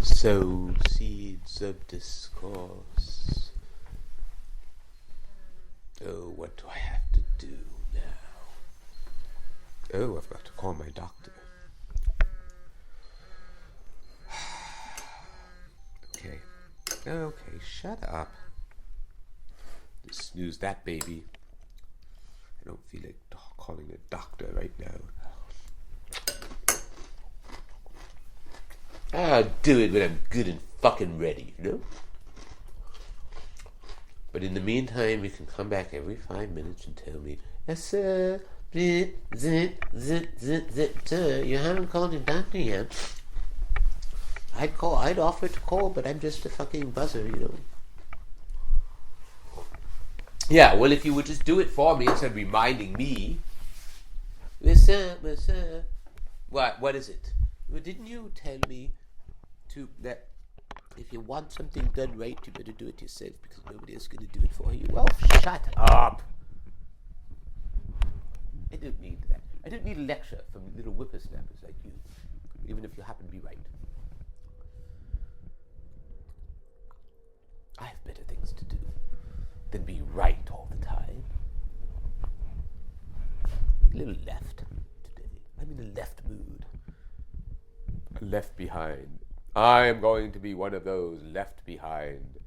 Sow seeds of discourse. Oh, what do I have to do now? Oh, I've got to call my doctor. Okay. Okay, shut up. Just snooze that baby. I don't feel like calling a doctor right now. I'll do it when I'm good and fucking ready, you know? But in the meantime, you can come back every 5 minutes and tell me, yes, sir, zit, zit, zit, zit, zit, sir, you haven't called your doctor yet. I'd offer to call, but I'm just a fucking buzzer, you know? Yeah, well, if you would just do it for me instead of reminding me. Yes, sir. What is it? Well, didn't you tell me that if you want something done right, you better do it yourself because nobody else is going to do it for you? Well, shut up. I don't need that. I don't need a lecture from little whippersnappers like you, even if you happen to be right. I have better things to do than be right all the time. A little left today. I'm in a left mood. Left behind. I am going to be one of those left behind.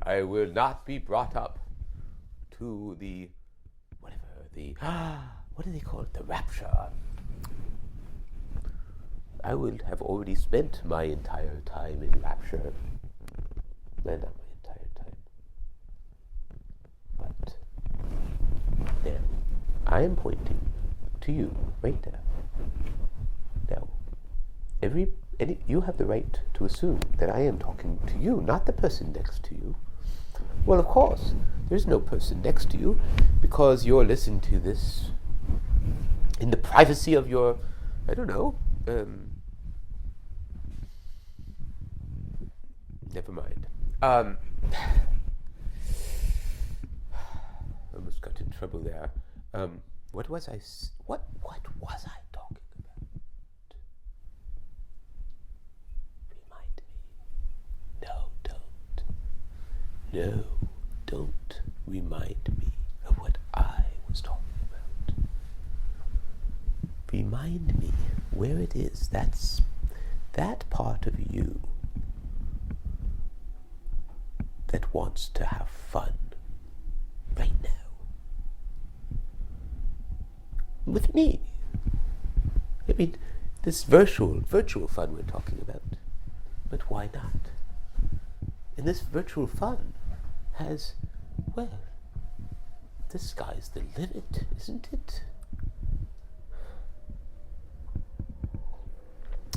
I will not be brought up to the what do they call it? The rapture. I will have already spent my entire time in rapture. Not my entire time. But there. I am pointing to you right there. Now, you have the right to assume that I am talking to you, not the person next to you. Well, of course, there's no person next to you because you're listening to this in the privacy of your, I don't know, never mind. Almost got in trouble there. What was I talking about? Remind me. No, don't remind me of what I was talking about. Remind me where it is. That's that part of you that wants to have fun right now. With me. I mean, this virtual fun we're talking about. But why not? And this virtual fun has, well, the sky's the limit, isn't it?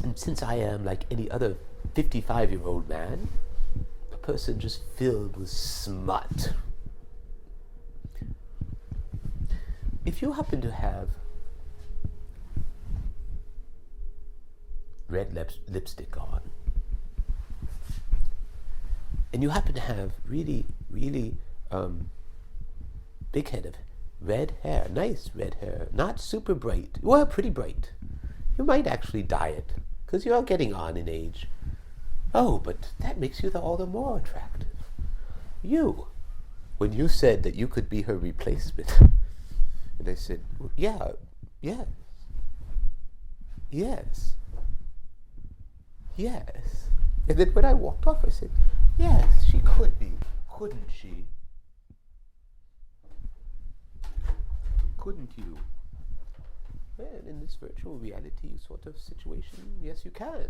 And since I am like any other 55-year-old man, a person just filled with smut, if you happen to have red lipstick on, and you happen to have really, really big head of red hair, nice red hair, not super bright, well, pretty bright, you might actually dye it, because you are getting on in age. Oh, but that makes you all the more attractive. You, when you said that you could be her replacement, and I said, well, yes. And then when I walked off, I said, yes, she could be, couldn't she? Couldn't you? Well, in this virtual reality sort of situation, yes, you can.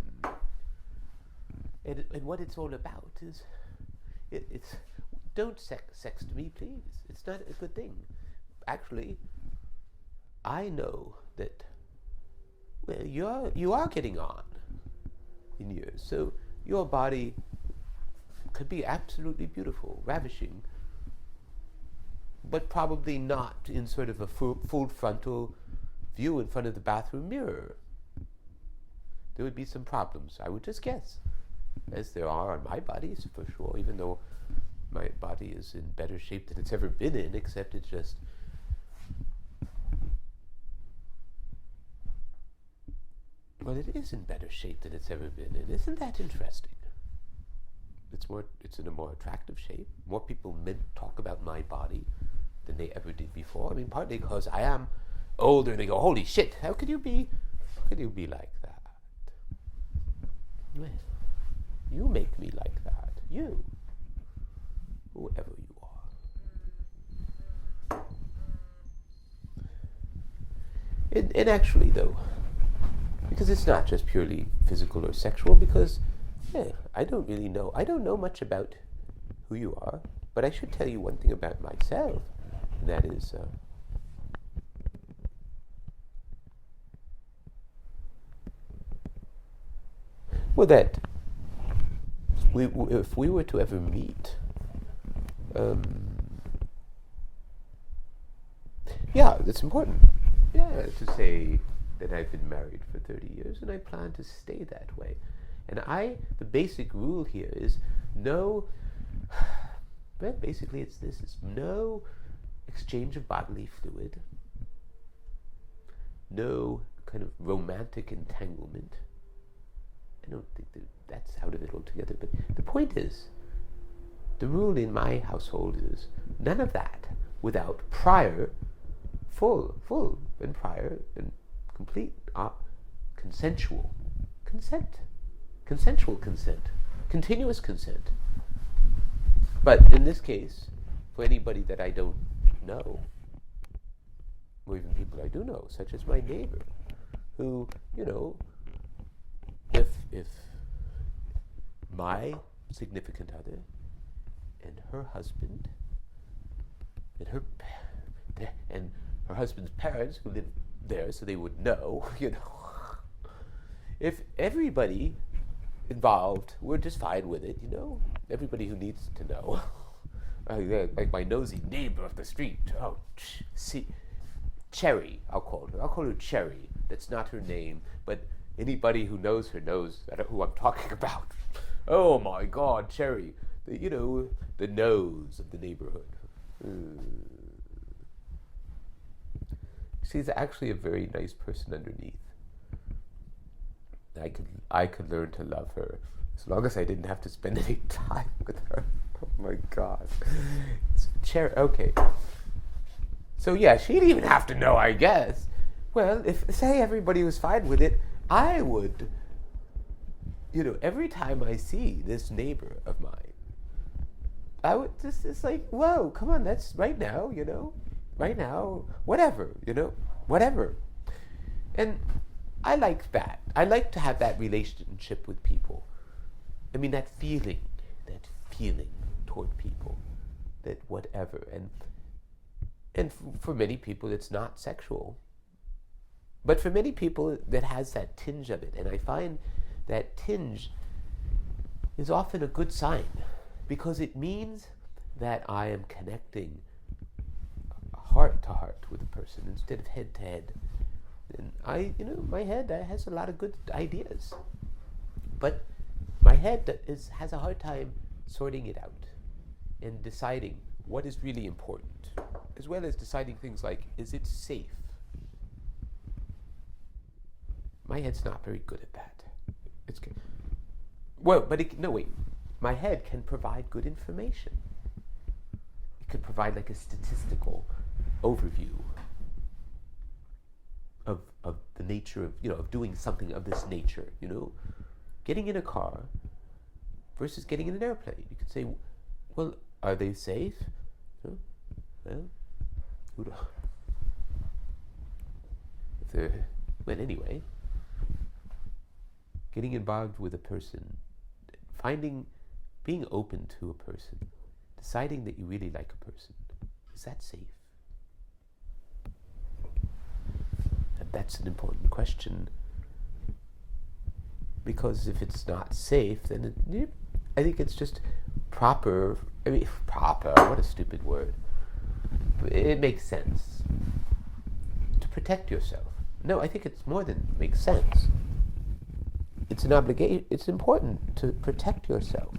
And what it's all about is, it's don't sext me, please. It's not a good thing. Actually, I know that, well, you are getting on in years, so your body could be absolutely beautiful, ravishing, but probably not in sort of a full frontal view in front of the bathroom mirror. There would be some problems, I would just guess, as there are on my body, for sure, even though my body is in better shape than it's ever been in, except it's just well, it is in better shape than it's ever been in. Isn't that interesting? It's in a more attractive shape. More people talk about my body than they ever did before. I mean, partly because I am older and they go, holy shit, how could you be like that? Well, you make me like that. You. Whoever you are. And actually, though, because it's not just purely physical or sexual, because I don't really know. I don't know much about who you are, but I should tell you one thing about myself, and that is that if we were to ever meet, it's important. Yeah, to say that I've been married for 30 years and I plan to stay that way. And the basic rule here is basically it's no exchange of bodily fluid, no kind of romantic entanglement. I don't think that's out of it altogether, but the point is, the rule in my household is none of that without prior, full and prior and complete consensual consent, continuous consent. But in this case, for anybody that I don't know, or even people I do know, such as my neighbor, who, if my significant other and her husband and her husband's parents, who live there so they would know, if everybody involved were just fine with it, everybody who needs to know, like my nosy neighbor up the street, see, Cherry, I'll call her Cherry. That's not her name, but anybody who knows her knows who I'm talking about. Oh my God, Cherry, the nose of the neighborhood. She's actually a very nice person underneath. I could learn to love her as long as I didn't have to spend any time with her. Oh my God. Cherry, okay. So yeah, she'd even have to know, I guess. Well, if, say, everybody was fine with it, I would, every time I see this neighbor of mine, I would it's like, whoa, come on, that's right now, whatever, whatever. And I like that. I like to have that relationship with people. I mean, that feeling toward people, that whatever. And for many people, it's not sexual. But for many people, that has that tinge of it. And I find that tinge is often a good sign, because it means that I am connecting heart to heart with a person instead of head to head. And my head has a lot of good ideas, but my head has a hard time sorting it out and deciding what is really important, as well as deciding things like, is it safe? My head's not very good at that. It's good. Well, but my head can provide good information. It could provide like a statistical overview of the nature of, of doing something of this nature, getting in a car versus getting in an airplane. You could say, well, are they safe? Well, anyway, getting involved with a person, being open to a person, deciding that you really like a person, is that safe? And that's an important question, because if it's not safe, then I think it's just proper. Proper, what a stupid word. It makes sense to protect yourself. No, I think it's more than makes sense. It's an obligation. It's important to protect yourself